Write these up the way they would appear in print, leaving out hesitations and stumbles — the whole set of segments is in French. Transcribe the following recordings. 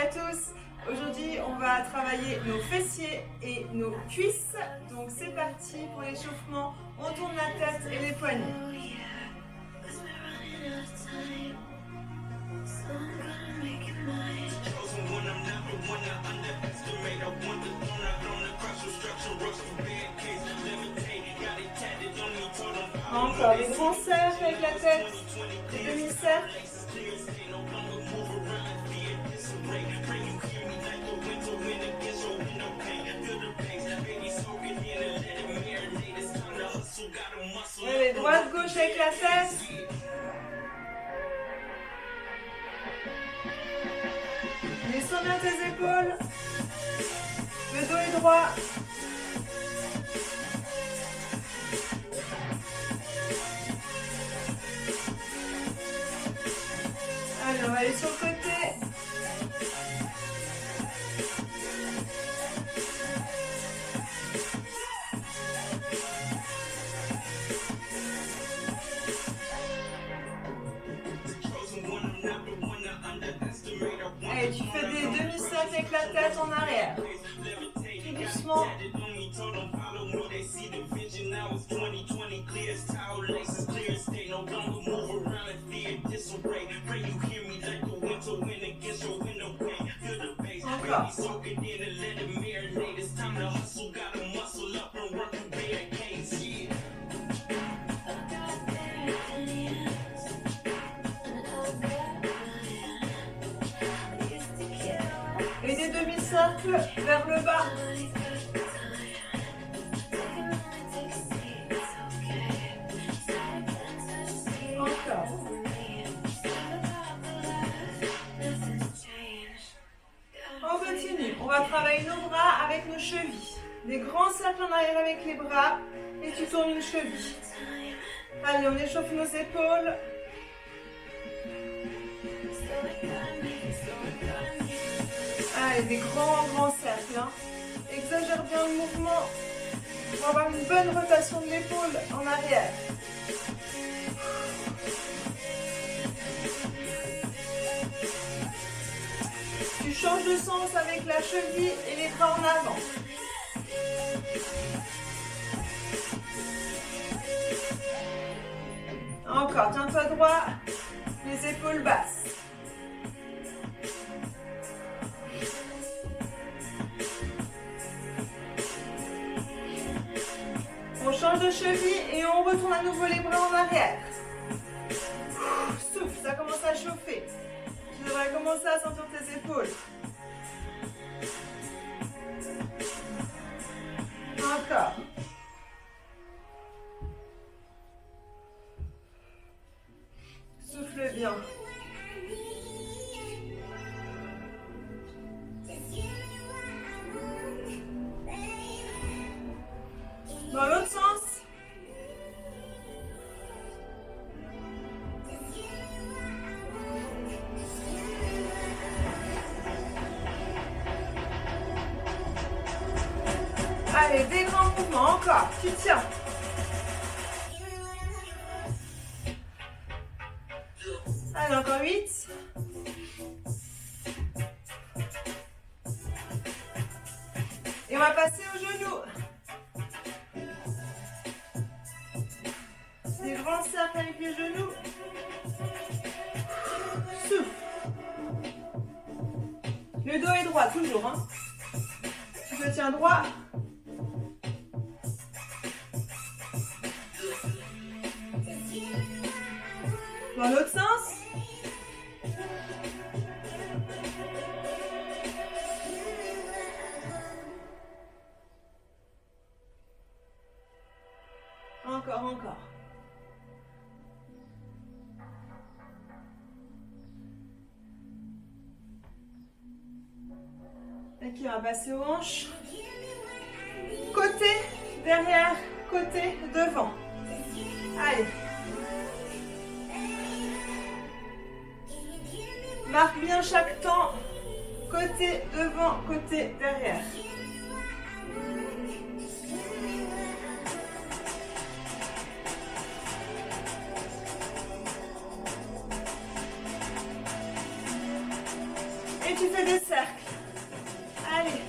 à tous. Aujourd'hui, on va travailler nos fessiers et nos cuisses. Donc c'est parti pour l'échauffement. On tourne la tête et les poignets. Encore des grands cercles avec la tête, des demi-cercles. Et droite-gauche avec la tête. Descends bien tes épaules. Le dos est droit. Allez, on va aller sur le côté. Allez, tu fais des demi-cercles avec la tête en arrière. Tout doucement. Encore. Et des demi-cercles vers le bas. Encore. On continue. On va travailler nos bras avec nos chevilles. Des grands cercles en arrière avec les bras et tu tournes une cheville. Allez, on échauffe nos épaules. Allez, des grands cercles. Hein. Exagère bien le mouvement pour avoir une bonne rotation de l'épaule en arrière. Tu changes de sens avec la cheville et les bras en avant. Encore, tiens-toi droit, les épaules basses. On change de cheville et on retourne à nouveau les bras en arrière. Souffle, ça commence à chauffer. Tu devrais commencer à sentir tes épaules. Encore. Souffle bien. Dans l'autre sens. Allez, des grands mouvements, encore, tu tiens. Allez, encore 8. Et on va passer aux genoux. Des grands cercles avec les genoux. Souffle. Le dos est droit, toujours. Hein. Tu te tiens droit. Dans l'autre sens. Encore. Ok, on va passer aux hanches. Côté, derrière, côté, devant. Allez. Marque bien chaque temps. Côté, devant, côté, derrière. Et tu fais des cercles. Allez.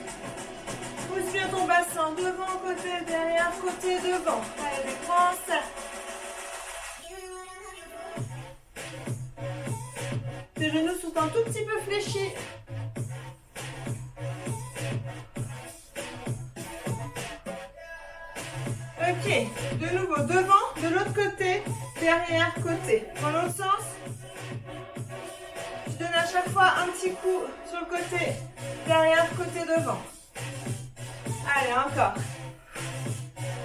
Pousse bien ton bassin. Devant, côté, derrière, côté, devant. Allez, des grands cercles. Tes genoux sont un tout petit peu fléchis. Ok, de nouveau, devant, de l'autre côté, derrière, côté. Dans l'autre sens, je donne à chaque fois un petit coup sur le côté, derrière, côté, devant. Allez, encore.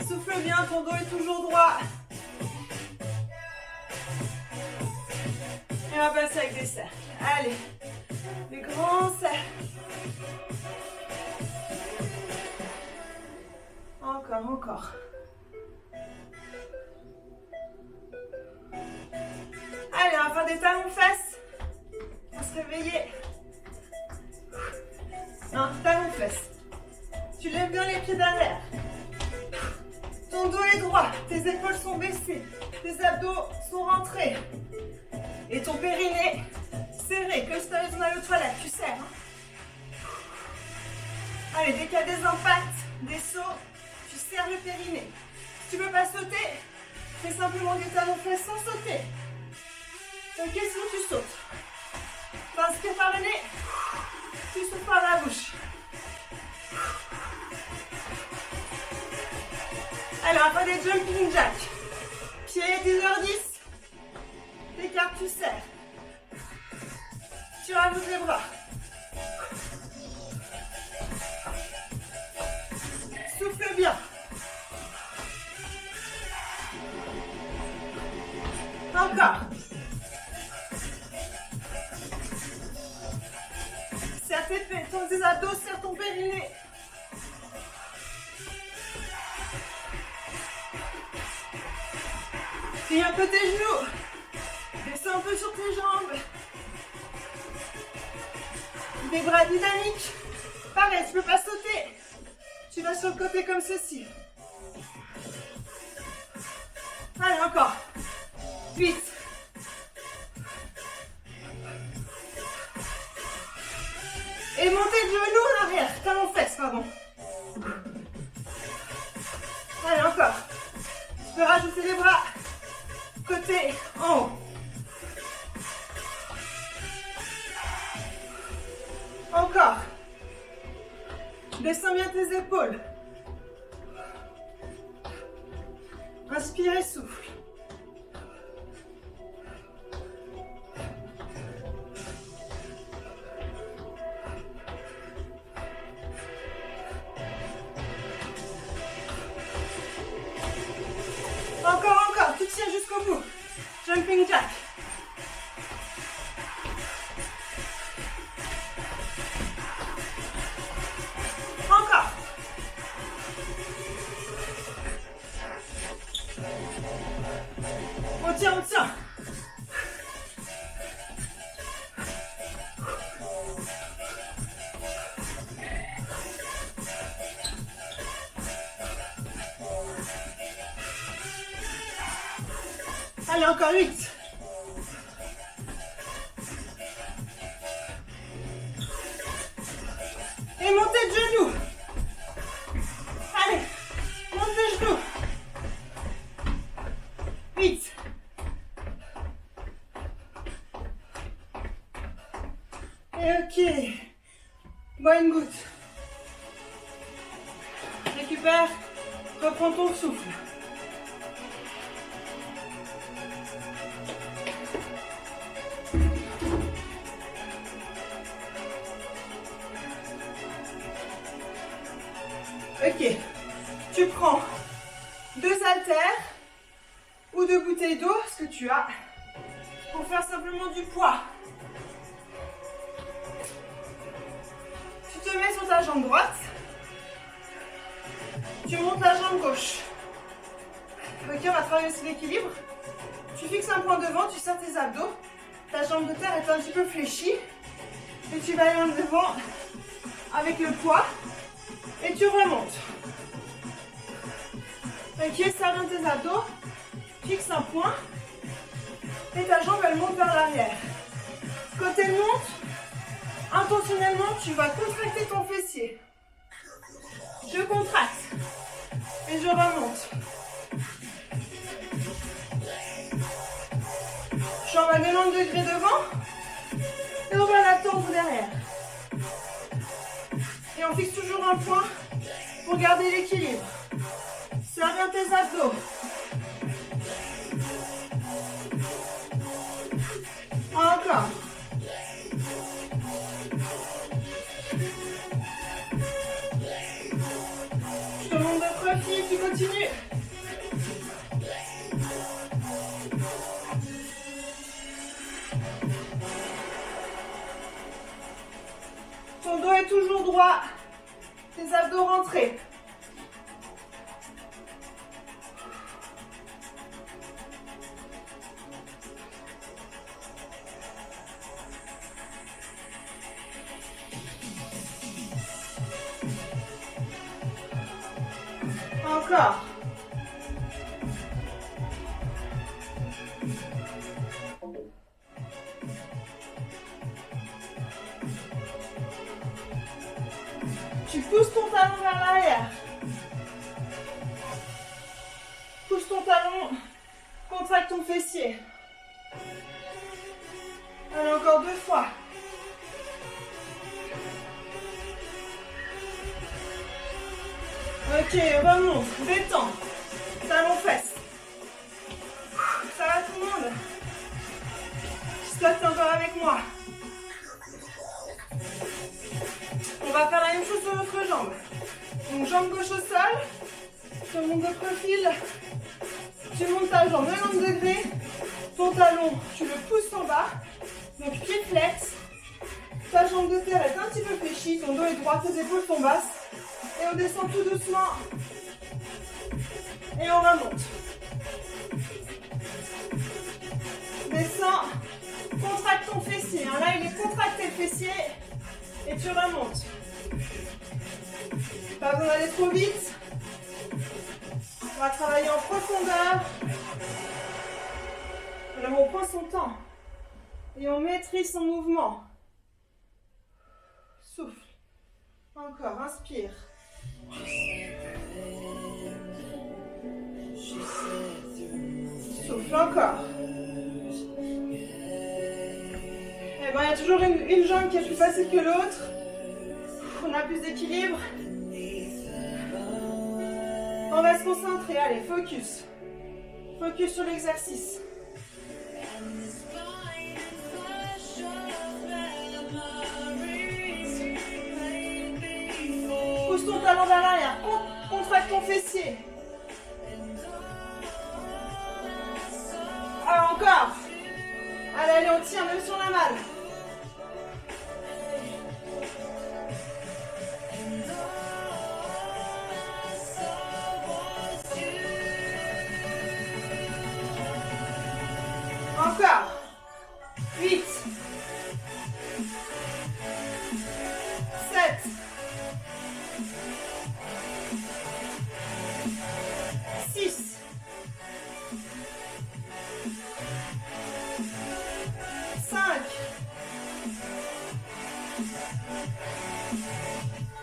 Souffle bien, ton dos est toujours droit. Et on va passer avec des cercles. Allez, des grands cercles. Encore, encore. Allez, on va faire des talons-fesses. On va se réveiller. Non, talons-fesses. Tu lèves bien les pieds derrière. Ton dos est droit. Tes épaules sont baissées. Tes abdos sont rentrés. Et ton périnée serré. Que si tu as aller aux toilettes, tu serres. Allez, dès qu'il y a des impacts, des sauts, tu serres le périnée. Si tu ne peux pas sauter, fais simplement des talons-fesses sans sauter. Ok, sinon tu sautes. T'inspires par le nez, tu souffles par la bouche. Alors, on va faire des jumping jacks. Pieds 10h10. T'écartes, tu serres. Tu rajoutes les bras. Souffle bien. Encore. Serre tes abdos, serre ton périnée. Plie un peu tes genoux. Descends un peu sur tes jambes. Des bras dynamiques. Pareil, tu ne peux pas sauter. Tu vas sur le côté comme ceci. Allez, encore. 8. Et montez de genoux en arrière. Talons fesses, pardon. Allez, encore. Tu peux rajouter les bras. Côté en haut. Encore. Descends bien tes épaules. Inspire et souffle. Encore, tu tiens jusqu'au bout. Jumping jack. Encore. On tient, on tient. Allez, encore 8. Et montez de genoux. Allez, monte de genoux. 8. Et ok. Bonne goutte. Récupère. Reprends ton souffle. Ok, tu prends 2 haltères ou 2 bouteilles d'eau, ce que tu as, pour faire simplement du poids. Tu te mets sur ta jambe droite, tu montes la jambe gauche. Ok, on va travailler aussi l'équilibre. Tu fixes un point devant, tu serres tes abdos, ta jambe de terre est un petit peu fléchie, et tu vas aller en devant avec le poids. Et tu remontes. Ok, serre bien tes abdos. Fixe un point. Et ta jambe, elle monte vers l'arrière. Quand elle monte, Intentionnellement, tu vas contracter ton fessier. Je contracte. Et je remonte. Jambe à 90 degrés devant. Et on va la tendre derrière. Et on fixe toujours un point pour garder l'équilibre. Serre bien tes abdos. Encore. Je te montre de profil, tu continues. Ton dos est toujours droit. Tes abdos rentrés. Encore. Tu pousses ton talon vers l'arrière. Pousse ton talon, contracte ton fessier. Allez, encore 2 fois. Ok, remonte, détends. Talon fesse. Ça va tout le monde? J'espère que t'es encore avec moi. On va faire la même chose sur l'autre jambe. Donc jambe gauche au sol. Je monte de profil. Tu montes ta jambe 90 degrés. Ton talon, tu le pousses en bas. Donc pied flex. Ta jambe de terre est un petit peu fléchie. Ton dos est droit, tes épaules sont basses. Et on descend tout doucement. Et on remonte. Descends. Contracte ton fessier. Là, il est contracté le fessier. Et tu remontes. Pas besoin d'aller trop vite. On va travailler en profondeur. Alors on prend son temps. Et on maîtrise son mouvement. Souffle. Encore, inspire. Souffle encore. Et ben, il y a toujours une jambe qui est plus facile que l'autre. On a plus d'équilibre. On va se concentrer. Allez, focus. Focus sur l'exercice. Pousse ton talon vers l'arrière. Contracte ton fessier. Ah, encore. Allez, on tire même si on a mal. Encore. 8. 7. 6. 5.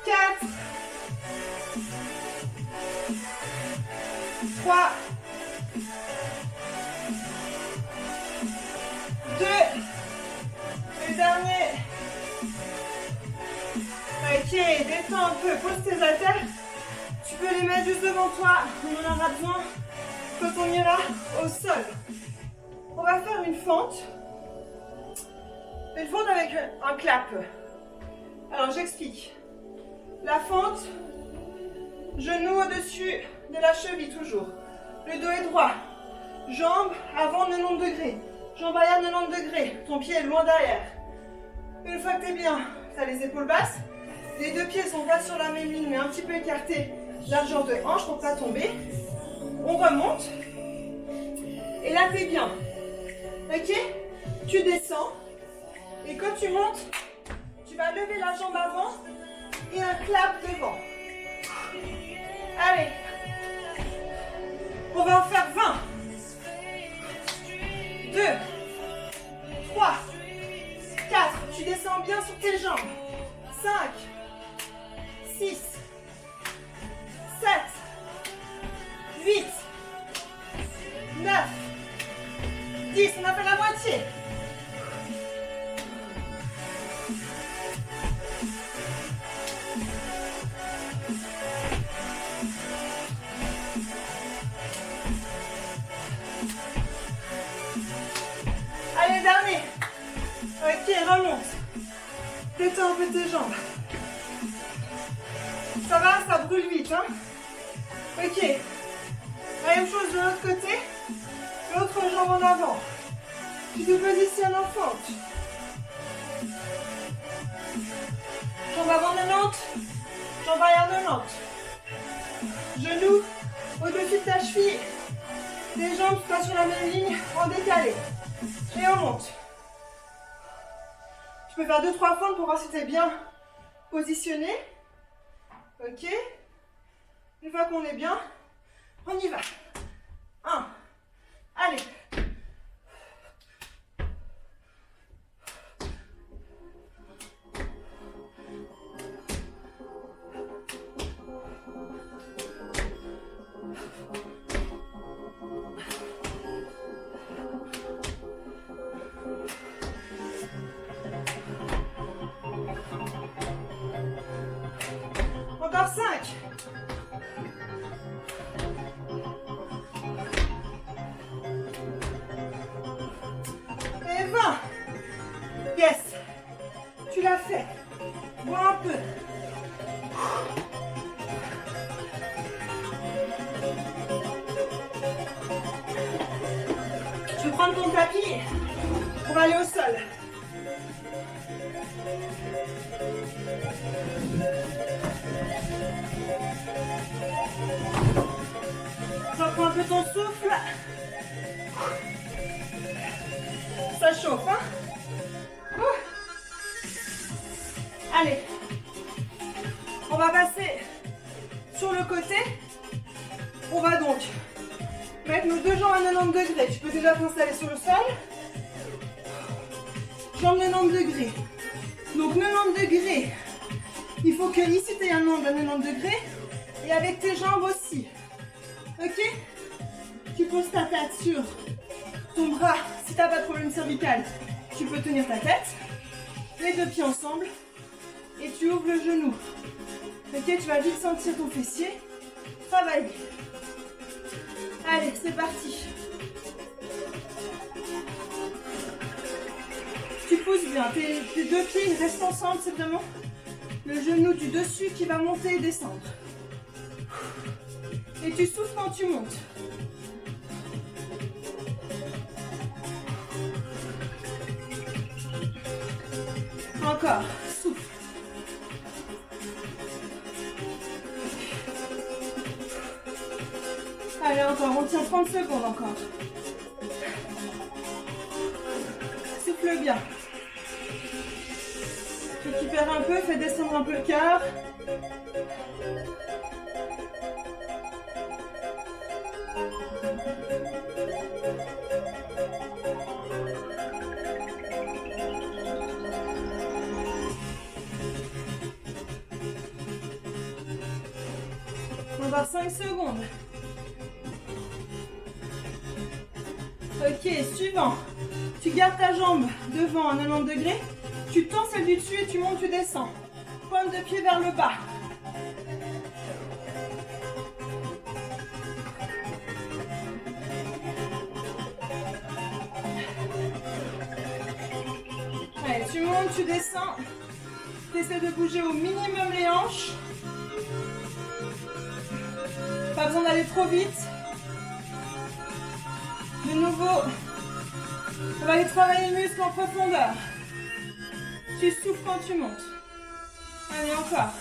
4. 3. 2. Le dernier. Ok, détends un peu, pose tes haltères. Tu peux les mettre juste devant toi, on en aura besoin quand on ira au sol. On va faire une fente. Une fente avec un clap. Alors j'explique. La fente, genou au-dessus de la cheville toujours. Le dos est droit. Jambes avant 90 degrés. Jambe arrière 90 degrés. Ton pied est loin derrière. Une fois que tu es bien, tu as les épaules basses. Les deux pieds sont pas sur la même ligne mais un petit peu écartés. Largeur de hanche pour ne pas tomber. On remonte. Et là, tu es bien. Ok? Tu descends. Et quand tu montes, tu vas lever la jambe avant et un clap devant. Allez. On va en faire 20. 2, 3, 4. Tu descends bien sur tes jambes. 5, 6, 7, 8, 9, 10. On a fait la moitié. Allez, dernier. Ok, remonte. Détends un peu tes jambes. Ça va, ça brûle vite, hein? Ok. La même chose de l'autre côté. L'autre jambe en avant. Tu te positionnes en fente. Jambe avant 90. Jambe arrière 90. Genoux au-dessus de ta cheville. Les jambes pas sur la même ligne, en décalé. Et on monte. Tu peux faire 2-3 fentes pour voir si tu es bien positionné. Ok. Une fois qu'on est bien, on y va. 1. Allez. Encore 5. Et 20. Yes. Tu l'as fait. Bois un peu. Tu peux prendre ton tapis pour aller au sol. Reprends un peu ton souffle. Ça chauffe, hein? Allez. On va passer sur le côté. On va donc mettre nos deux jambes à 90 degrés. Tu peux déjà t'installer sur le sol. Jambes 90 degrés. Donc 90 degrés. Il faut que ici tu aies un angle à 90 degrés. Et avec tes jambes aussi. Ok? Tu poses ta tête sur ton bras. Si tu n'as pas de problème cervical, tu peux tenir ta tête. Les deux pieds ensemble. Et tu ouvres le genou. Ok? Tu vas vite sentir ton fessier travailler. Allez, c'est parti. Tu pousses bien. Tes deux pieds restent ensemble. C'est vraiment le genou du dessus qui va monter et descendre. Et tu souffles quand tu montes. Encore, souffle. Allez, encore, on tient 30 secondes encore. Souffle bien. Récupère un peu, fais descendre un peu le cœur. Encore 5 secondes. Ok, suivant. Tu gardes ta jambe devant à 90 degrés. Tu tends celle du dessus et tu montes, tu descends. Pointe de pied vers le bas. Allez, tu montes, tu descends. Tu essaies de bouger au minimum les hanches. Pas besoin d'aller trop vite. De nouveau, on va aller travailler les muscles en profondeur. Tu souffles quand tu montes. Allez, encore.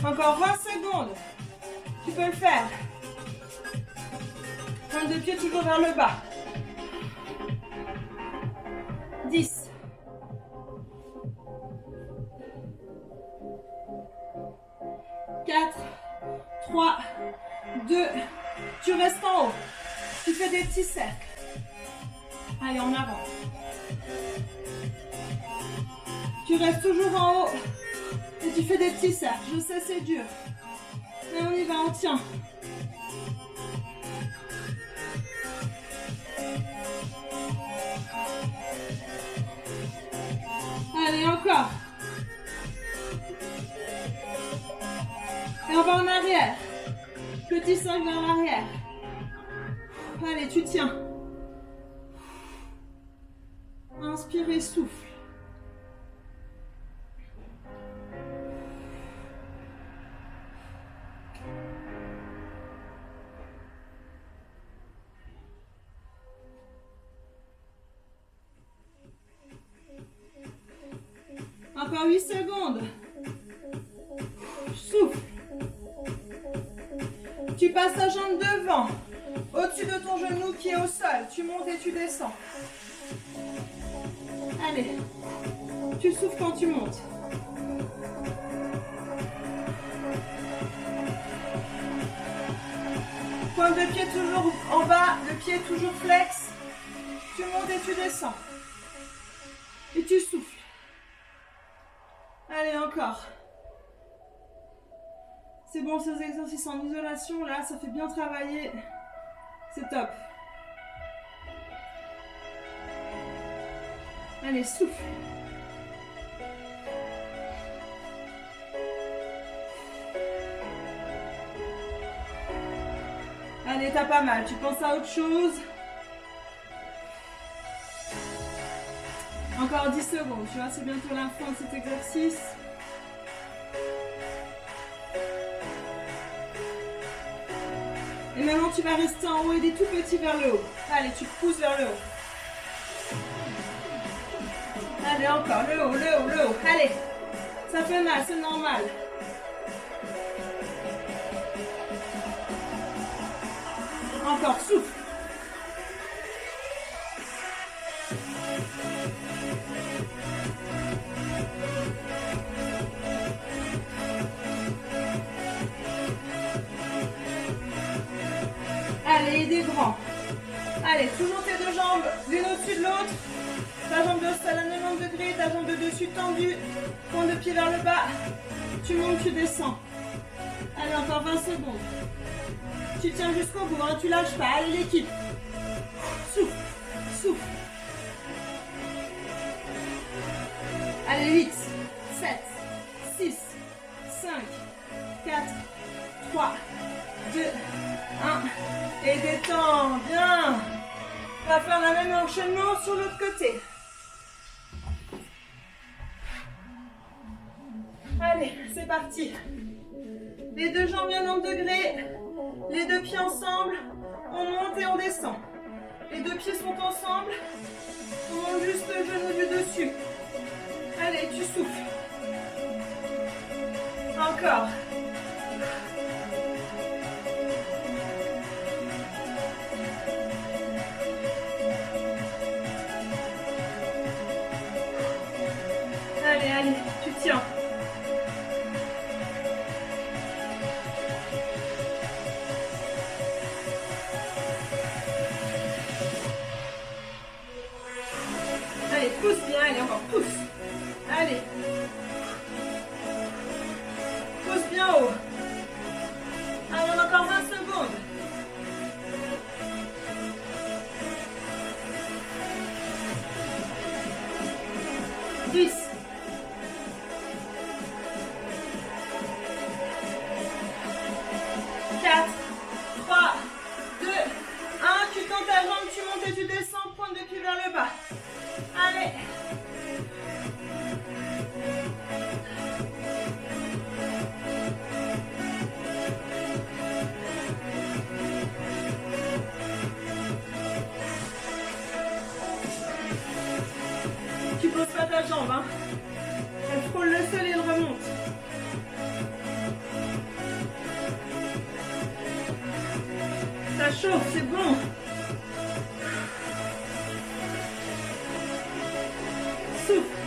Encore 20 secondes. Tu peux le faire. Pointe de pied toujours vers le bas. 10, 3, 2, tu restes en haut. Tu fais des petits cercles. Allez, en avant. Tu restes toujours en haut. Et tu fais des petits cercles. Je sais, c'est dur. Mais on y va, on tient. Allez, encore. Et on va en arrière. Petit cercle vers l'arrière. Allez, tu tiens. Inspire et souffle. Encore 8 secondes. Souffle. Tu passes ta jambe devant, au-dessus de ton genou qui est au sol. Tu montes et tu descends. Allez, tu souffles quand tu montes. Pointe de pied toujours en bas, le pied toujours flex. Tu montes et tu descends. Et tu souffles. Allez, encore. C'est bon, ces exercices en isolation, là, ça fait bien travailler. C'est top. Allez, souffle. Allez, t'as pas mal. Tu penses à autre chose. Encore 10 secondes. Tu vois, c'est bientôt la fin de cet exercice. Et maintenant, tu vas rester en haut et des tout petits vers le haut. Allez, tu pousses vers le haut. Allez, encore, le haut, le haut, le haut. Allez, ça fait mal, c'est normal. Encore, souffle. Allez, des grands. Allez, toujours tes deux jambes l'une au-dessus de l'autre. Ta jambe de sol à 90 degrés, ta jambe de dessus tendue. Point de pied vers le bas. Tu montes, tu descends. Allez, encore 20 secondes. Tu tiens jusqu'au bout, hein, tu lâches pas. Allez, l'équipe. Souffle, souffle. Allez, 8, 7, 6, 5, 4, 3, 2, 1. Et détends, bien. On va faire le même enchaînement sur l'autre côté. Allez, c'est parti. Les deux jambes à 90 degrés. Les deux pieds ensemble. On monte et on descend. Les deux pieds sont ensemble. On monte juste le genou du dessus. Allez, tu souffles. Encore. Allez, allez, tu tiens. Allez, pousse bien, allez, encore, pousse. Allez. Pousse bien haut. Allez, on a encore 20 secondes. Dix. 4, 3, 2, 1. Tu tends ta jambe, tu montes et tu descends. Pointe de pied vers le bas. Allez. Tu poses pas ta jambe, hein. Elle frôle le sol et elle remonte. Ça chauffe, c'est bon. Souffle.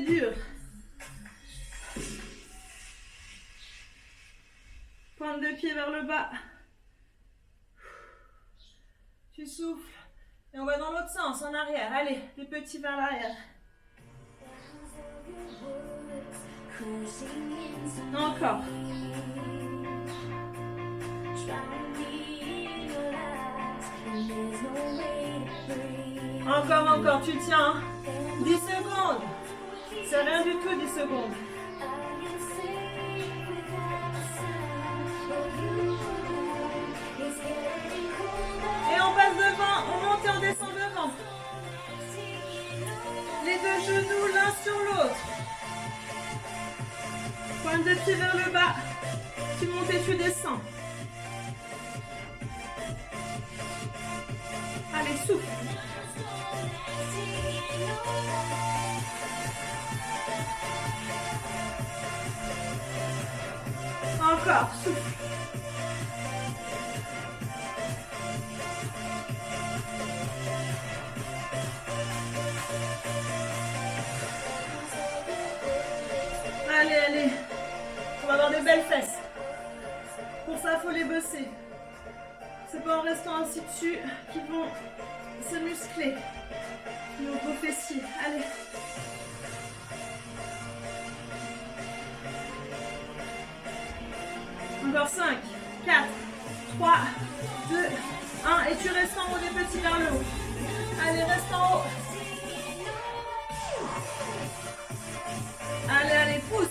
dur. Pointe de pied vers le bas. Tu souffles. Et on va dans l'autre sens, en arrière. Allez, les petits vers l'arrière. Encore. Encore, tu tiens. 10 secondes. C'est rien du tout, 10 secondes. Et on passe devant, on monte et on descend devant. Les deux genoux l'un sur l'autre. Pointe de pied vers le bas. Tu montes et tu descends. Allez, souffle. Encore, souffle. Allez. On va avoir des belles fesses. Pour ça, il faut les bosser. C'est pas en restant assis dessus qu'ils vont se muscler. Nos gros fessiers. Allez. Encore 5, 4, 3, 2, 1. Et tu restes en haut des petits vers le haut. Allez, reste en haut. Allez, pousse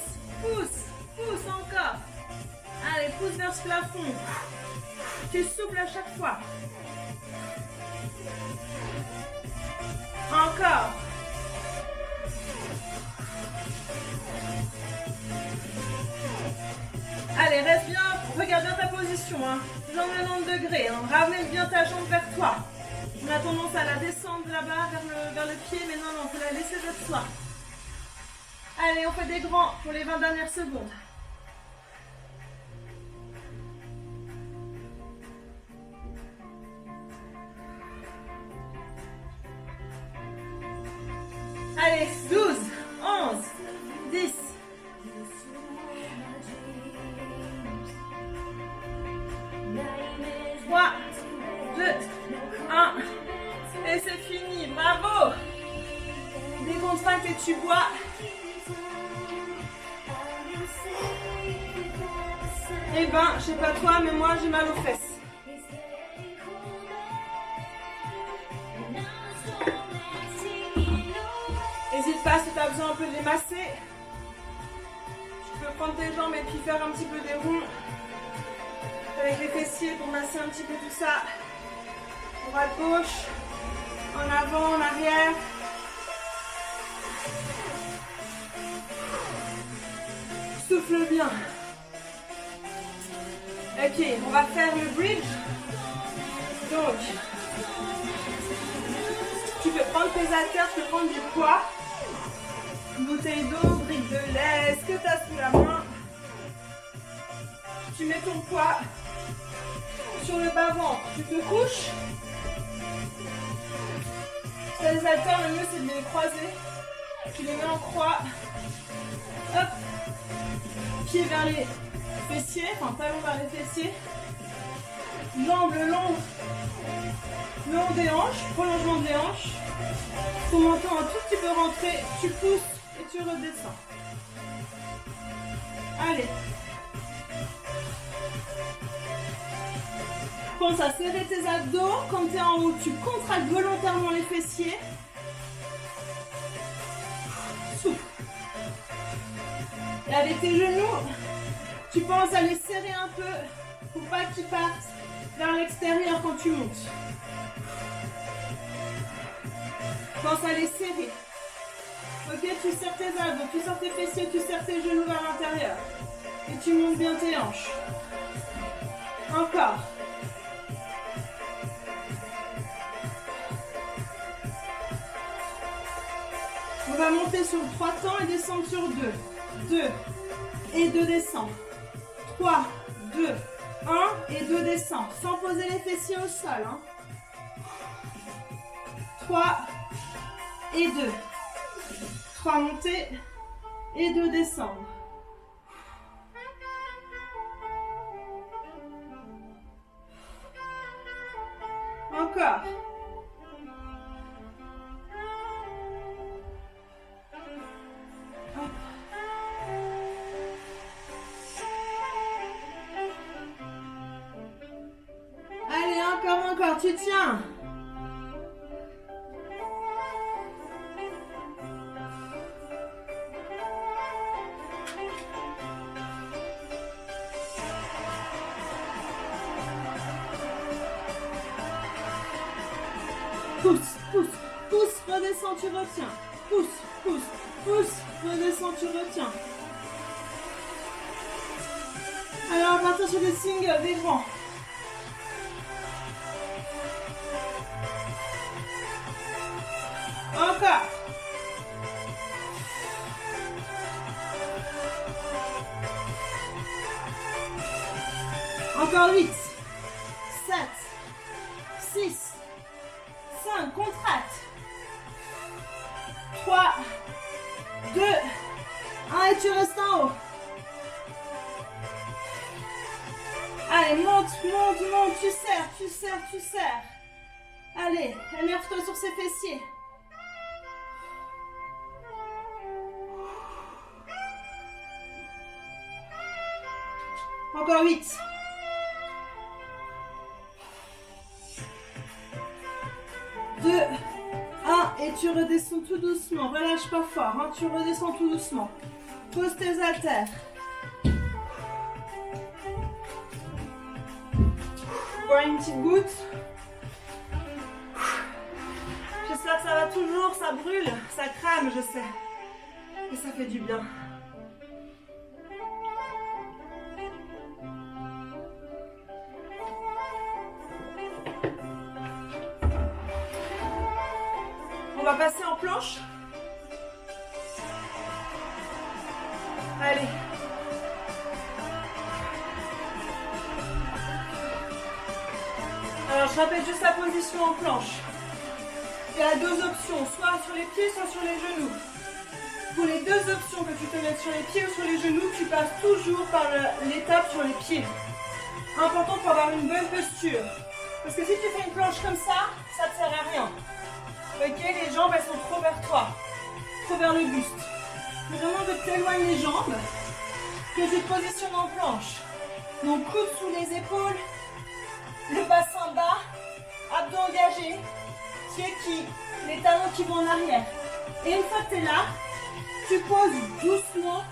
encore. Allez, pousse vers ce plafond. Tu souffles à chaque fois. Encore. Allez, reste bien, regarde bien ta position, hein. Jambe 90 degrés, hein. Ramène bien ta jambe vers toi. On a tendance à la descendre là-bas vers le pied, mais non, on peut la laisser vers soi. Allez, on fait des grands pour les 20 dernières secondes. Allez, 12, 11, 10. 3, 2, 1. Et c'est fini, bravo. Décontracte et tu bois. Eh ben, je sais pas toi, mais moi j'ai mal aux fesses. N'hésite pas si tu as besoin un peu de les masser. Tu peux prendre tes jambes et puis faire un petit peu des ronds avec les fessiers pour masser un petit peu tout ça. Droite, gauche, en avant, en arrière. Souffle bien. Ok, on va faire le bridge. Donc, tu peux prendre tes haltères, tu peux prendre du poids. Bouteille d'eau, brique de lait, ce que tu as sous la main. Tu mets ton poids sur le bas-ventre. Tu te couches. Si tu as les haltères, le mieux c'est de les croiser. Tu les mets en croix. Hop. Pieds vers les fessiers, enfin talons vers les fessiers. Jambes le long des hanches, prolongement des hanches. Ton menton un tout petit peu rentré, tu pousses et tu redescends. Allez. Pense à serrer tes abdos. Quand tu es en haut, tu contractes volontairement les fessiers. Souffle. Et avec tes genoux, tu penses à les serrer un peu pour pas qu'ils partent vers l'extérieur quand tu montes. Pense à les serrer. Ok, tu serres tes abdos, tu serres tes fessiers, tu serres tes genoux vers l'intérieur. Et tu montes bien tes hanches. Encore. On va monter sur 3 temps et descendre sur 2. 2 et 2 descend. 3, 2, 1 et 2 descend. Sans poser les fessiers au sol. Hein. 3 et 2. 3 montées et 2 descendre. Encore. Hop. Allez, encore, tu tiens. Pousse, pousse, pousse, redescends, tu retiens. Pousse, pousse, pousse, redescends, tu retiens. Alors, on va partir sur des singles, des grands. Encore. Encore 8, 7, 6, 5, contracte. 3, 2, 1 et tu restes en haut. Allez, monte, monte, monte, tu serres, tu serres, tu serres. Allez, énerve-toi sur ces fessiers. Encore 8. 2, 1 et tu redescends tout doucement. Relâche pas fort, hein, tu redescends tout doucement. Pose tes haltères. Bois une petite goutte. J'espère que ça va toujours, ça brûle, ça crame, je sais. Et ça fait du bien. On va passer en planche. Allez. Alors, je répète juste la position en planche. Il y a deux options, soit sur les pieds, soit sur les genoux. Pour les deux options que tu peux mettre sur les pieds ou sur les genoux, tu passes toujours par l'étape sur les pieds. Important pour avoir une bonne posture. Parce que si tu fais une planche comme ça ne te sert à rien. Ok, les jambes elles sont trop vers toi, trop vers le buste. Vraiment que tu éloignes les jambes, que tu te positionnes en planche. Donc coude sous les épaules, le bassin bas, abdos engagés, pieds qui, les talons qui vont en arrière. Et une fois que tu es là, tu poses doucement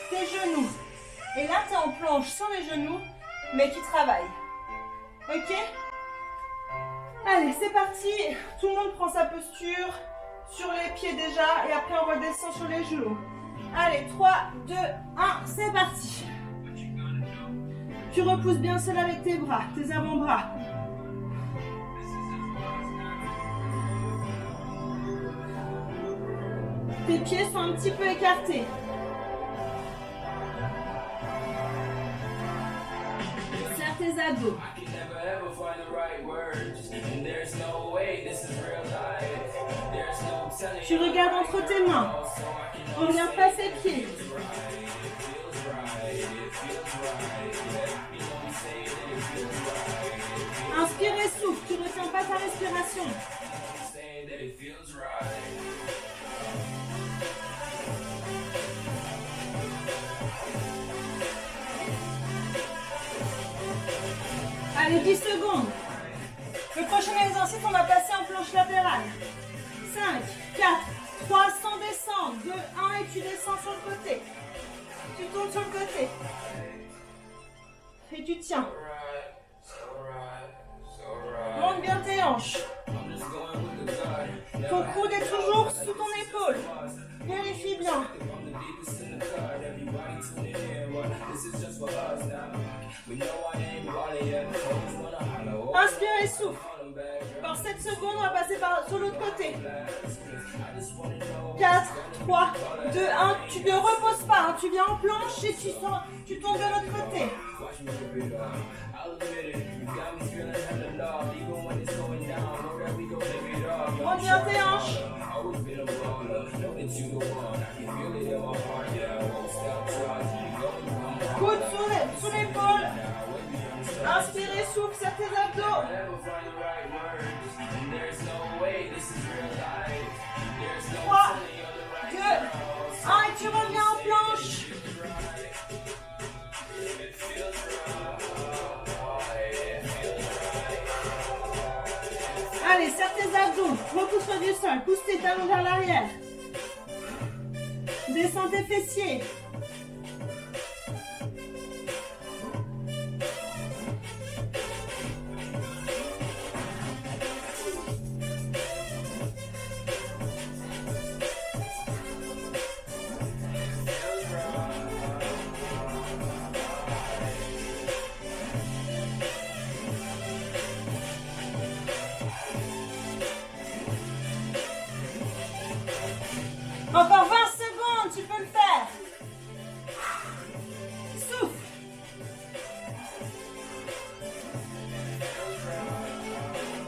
tes genoux. Et là tu es en planche sur les genoux, mais qui travaillent. Ok ? Allez, c'est parti. Tout le monde prend sa posture sur les pieds déjà et après on redescend sur les genoux. Allez, 3, 2, 1, c'est parti. Tu repousses bien seul avec tes bras, tes avant-bras. Tes pieds sont un petit peu écartés. Serre tes abdos. Tu regardes entre tes mains. On regarde pas ses pieds. Inspire et souffle. Tu ne retiens pas ta respiration. Allez, 10 secondes. Le prochain exercice, on va passer en planche latérale. 5, 4, 3, sans descendre. 2, 1 et tu descends sur le côté. Tu tournes sur le côté. Et tu tiens. Monte bien tes hanches. Ton coude est toujours sous ton épaule. Vérifie bien. Inspire et souffle. Par 7 secondes, on va passer sur l'autre côté. 4, 3, 2, 1. Tu ne reposes pas. Hein. Tu viens en planche et tu tournes de l'autre côté. Monte bien tes hanches. souffle, serre tes abdos. 3, 2, 1 et tu reviens en planche. Allez, serre tes abdos, repousse-toi du sol, pousse tes talons vers l'arrière. Descends tes fessiers. Encore 20 secondes, tu peux le faire. Souffle.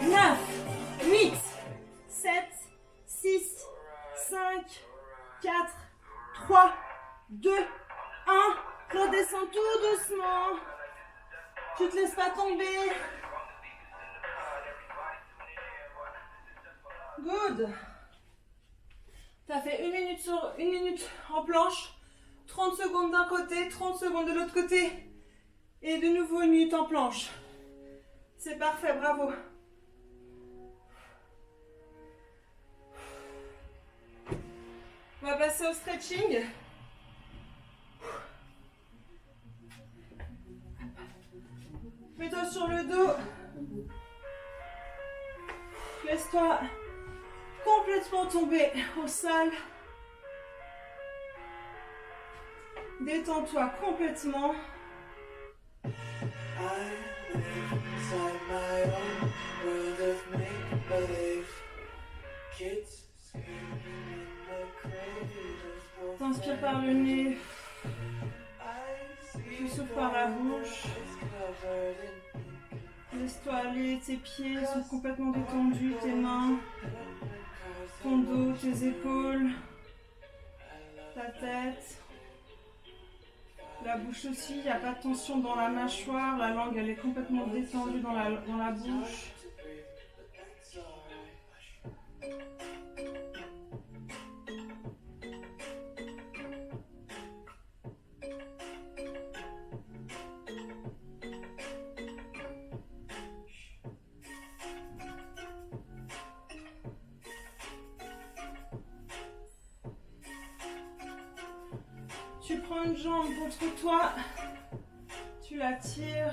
9, 8, 7, 6, 5, 4, 3, 2, 1. Redescends tout doucement. Tu te laisses pas tomber. Good. Tu as fait 1 minute en planche, 30 secondes d'un côté, 30 secondes de l'autre côté. Et de nouveau 1 minute en planche. C'est parfait, bravo. On va passer au stretching. Mets-toi sur le dos. Laisse-toi complètement tomber au sol. Détends-toi complètement. T'inspires par le nez. Tu souffles par la bouche. Laisse-toi aller, tes pieds sont complètement détendus, tes mains, ton dos, tes épaules, ta tête, la bouche aussi, il n'y a pas de tension dans la mâchoire, la langue elle est complètement détendue dans la bouche. Tu prends une jambe contre toi, tu la tires.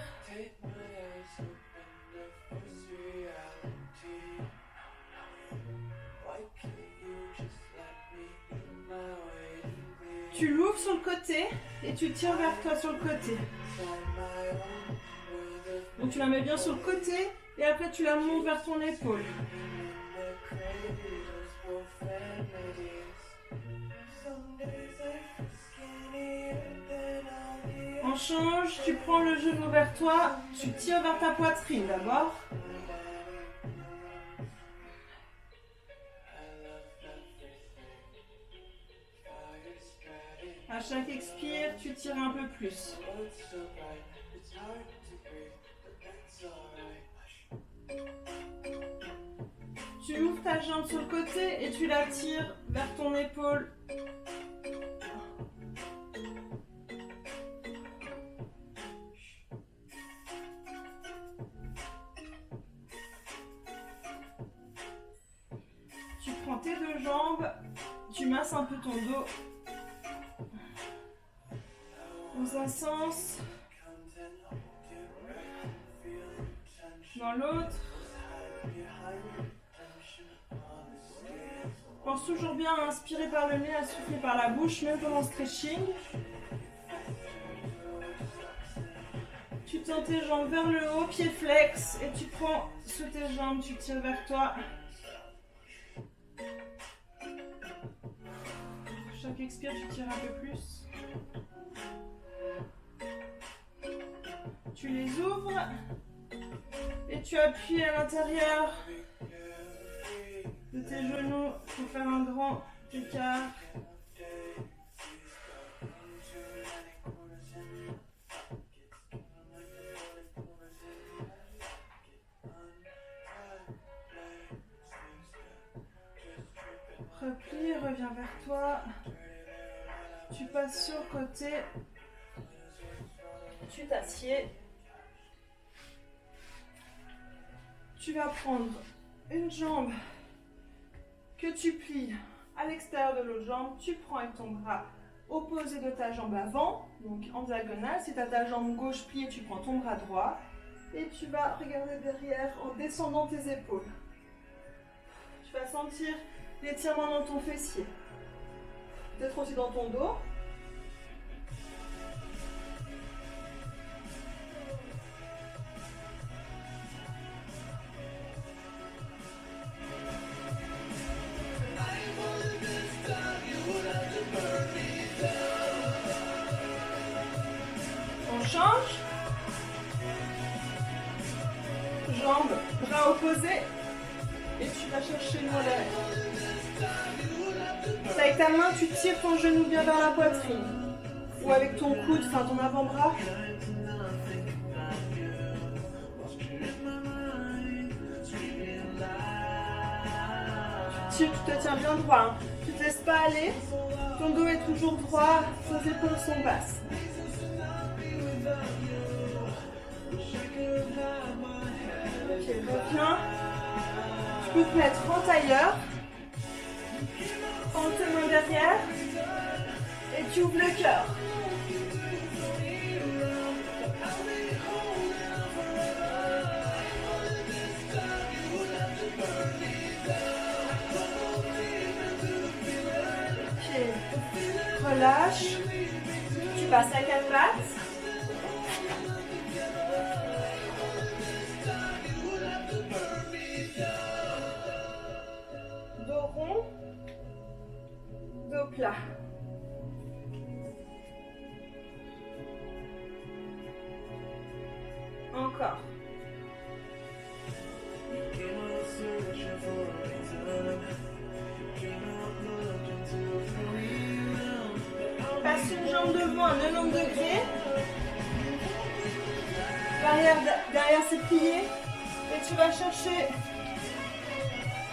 Tu l'ouvres sur le côté et tu tires vers toi sur le côté. Donc tu la mets bien sur le côté et après tu la montes vers ton épaule. On change, tu prends le genou vers toi, tu tires vers ta poitrine d'abord. À chaque expire, tu tires un peu plus. Tu ouvres ta jambe sur le côté et tu la tires vers ton épaule. Tu prends tes deux jambes, tu masses un peu ton dos. Dans un sens, dans l'autre. Pense toujours bien à inspirer par le nez, à souffler par la bouche, même pendant le stretching. Tu tends tes jambes vers le haut, pied flex, et tu prends sous tes jambes, tu tires vers toi. Chaque expire, tu tires un peu plus. Tu les ouvres et tu appuies à l'intérieur de tes genoux pour faire un grand écart. reviens vers toi. Tu passes sur le côté. Tu t'assieds. Tu vas prendre une jambe que tu plies à l'extérieur de l'autre jambe. Tu prends avec ton bras opposé de ta jambe avant, donc en diagonale. Si tu as ta jambe gauche pliée, tu prends ton bras droit. Et tu vas regarder derrière en descendant tes épaules. Tu vas sentir l'étirement dans ton fessier. Peut-être aussi dans ton dos. On change. Jambes, bras opposés. Et tu vas chercher le mollet. Avec ta main, tu tires ton genou bien vers la poitrine. Ou avec ton coude, enfin ton avant-bras. Tu te tiens bien droit. Hein. Tu ne te laisses pas aller. Ton dos est toujours droit. Tes épaules sont basses. Ok, reviens. Tu peux te mettre en tailleur. Prends tes mains derrière. Et tu ouvres le cœur. Ok. Relâche. Tu passes à quatre pattes. Dos rond. Dos plat. Encore. Passe une jambe devant à 90 degrés. Derrière c'est plié. Et tu vas chercher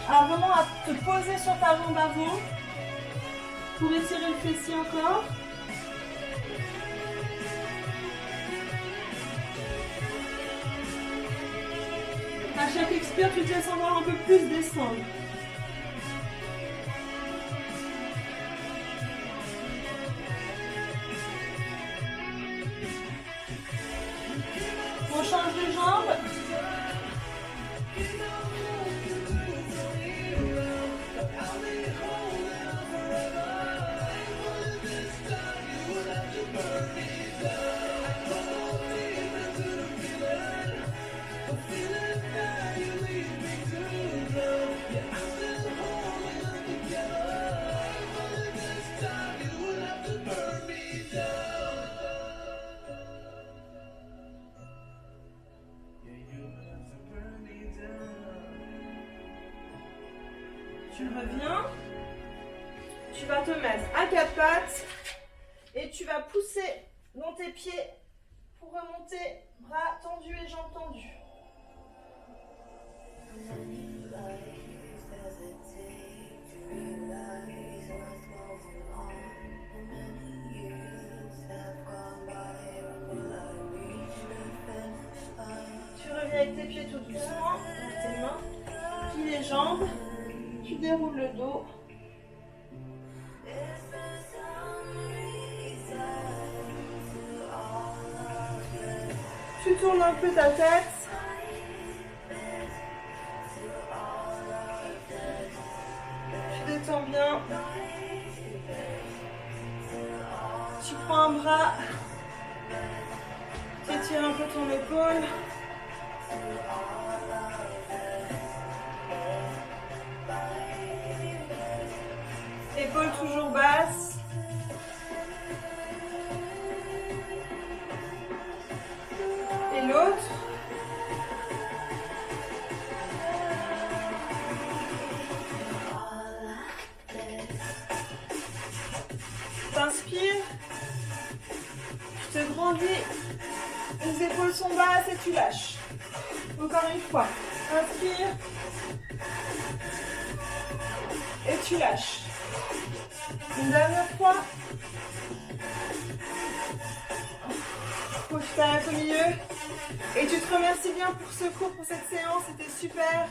à vraiment à te poser sur ta jambe avant. Pour étirer le fessier encore. À chaque expire, tu te laisses encore un peu plus descendre. On change de jambe. Tu reviens, tu vas te mettre à quatre pattes et tu vas pousser dans tes pieds pour remonter, bras tendus et jambes tendues. Tu reviens avec tes pieds tout doucement, dans tes mains, plie les jambes. Tu déroules le dos. Tu tournes un peu ta tête. Tu détends bien. Tu prends un bras. Tu étires un peu ton épaule. Épaules toujours basses. Et l'autre. T'inspires. Tu te grandis. Les épaules sont basses et tu lâches. Encore une fois. Inspire. Et tu lâches. Une dernière fois. Couche ta tête au milieu. Et tu te remercies bien pour ce cours, pour cette séance, c'était super.